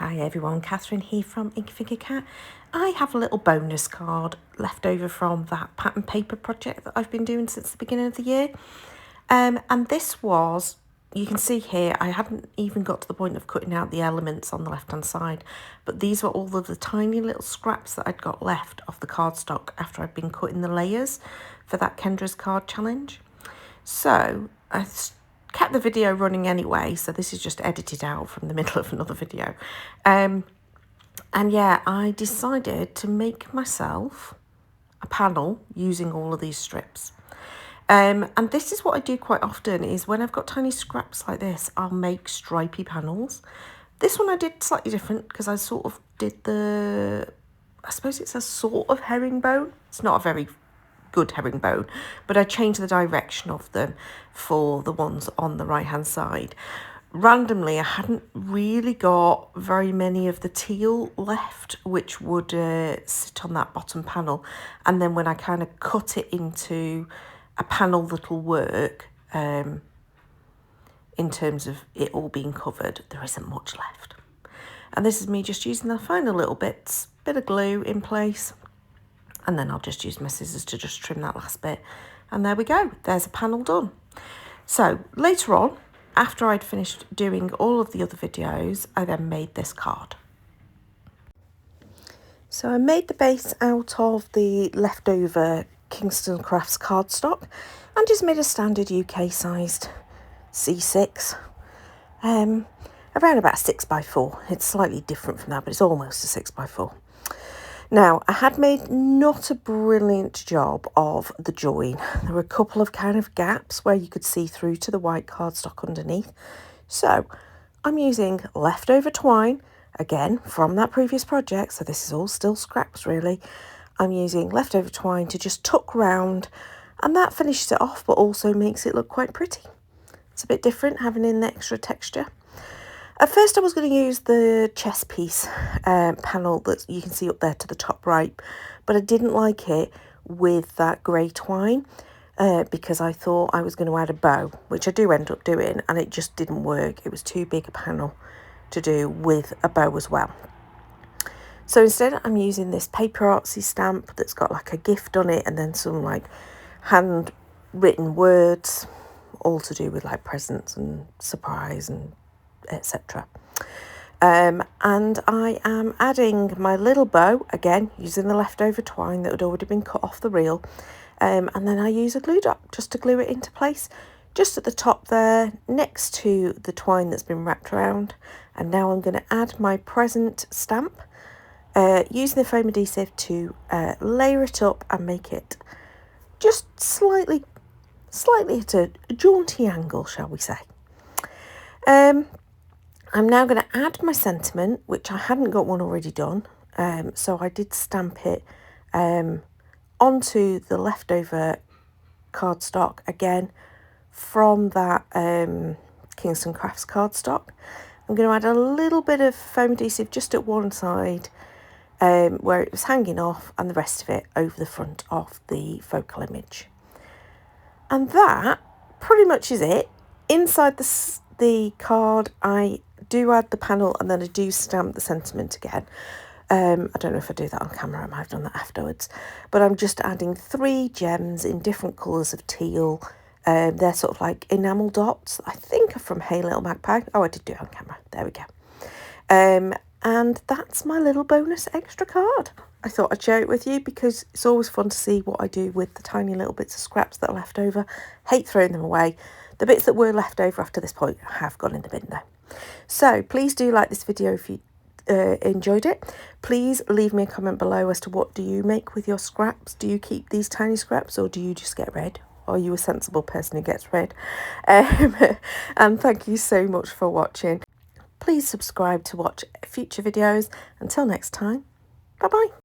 Hi everyone, Catherine here from Ink Figure Cat. I have a little bonus card left over from that pattern paper project that I've been doing since the beginning of the year. And this was, you can see here, I hadn't even got to the point of cutting out the elements on the left hand side, but these were all of the tiny little scraps that I'd got left of the cardstock after I'd been cutting the layers for that Kendra's card challenge. So I kept the video running anyway, so this is just edited out from the middle of another video. And yeah, I decided to make myself a panel using all of these strips. And this is what I do quite often, is when I've got tiny scraps like this, I'll make stripy panels. This one I did slightly different because I sort of did I suppose it's a sort of herringbone. It's not a very good herringbone, but I changed the direction of them for the ones on the right hand side. Randomly, I hadn't really got very many of the teal left, which would sit on that bottom panel, and then when I kind of cut it into a panel that'll work, in terms of it all being covered, there isn't much left. And this is me just using the final little bit of glue in place. And then I'll just use my scissors to just trim that last bit. And there we go. There's a panel done. So later on, after I'd finished doing all of the other videos, I then made this card. So I made the base out of the leftover Kingston Crafts cardstock and just made a standard UK sized C6. Around about 6x4. It's slightly different from that, but it's almost a 6x4. Now, I had made not a brilliant job of the join. There were a couple of kind of gaps where you could see through to the white cardstock underneath. So I'm using leftover twine, again, from that previous project. So this is all still scraps, really. I'm using leftover twine to just tuck round, and that finishes it off, but also makes it look quite pretty. It's a bit different having in the extra texture. At first I was going to use the chest piece panel that you can see up there to the top right, but I didn't like it with that grey twine because I thought I was going to add a bow, which I do end up doing, and it just didn't work. It was too big a panel to do with a bow as well. So instead I'm using this paper artsy stamp that's got like a gift on it and then some like handwritten words, all to do with like presents and surprise and etc. And I am adding my little bow, again using the leftover twine that had already been cut off the reel, and then I use a glue dot just to glue it into place just at the top there next to the twine that's been wrapped around. And now I'm going to add my present stamp using the foam adhesive to layer it up and make it just slightly at a jaunty angle, shall we say. I'm now going to add my sentiment, which I hadn't got one already done. So I did stamp it onto the leftover cardstock, again, from that Kingston Crafts cardstock. I'm going to add a little bit of foam adhesive just at one side where it was hanging off, and the rest of it over the front of the focal image. And that pretty much is it. Inside the card, I do add the panel and then I do stamp the sentiment again. I don't know if I do that on camera, I might have done that afterwards. But I'm just adding 3 gems in different colours of teal. They're sort of like enamel dots. I think are from Hey Little Magpie. Oh, I did do it on camera. There we go. And that's my little bonus extra card. I thought I'd share it with you because it's always fun to see what I do with the tiny little bits of scraps that are left over. Hate throwing them away. The bits that were left over after this point have gone in the bin though. So please do like this video if you enjoyed it. Please leave me a comment below as to what do you make with your scraps. Do you keep these tiny scraps or do you just get rid? Are you a sensible person who gets rid? And thank you so much for watching. Please subscribe to watch future videos. Until next time, bye bye.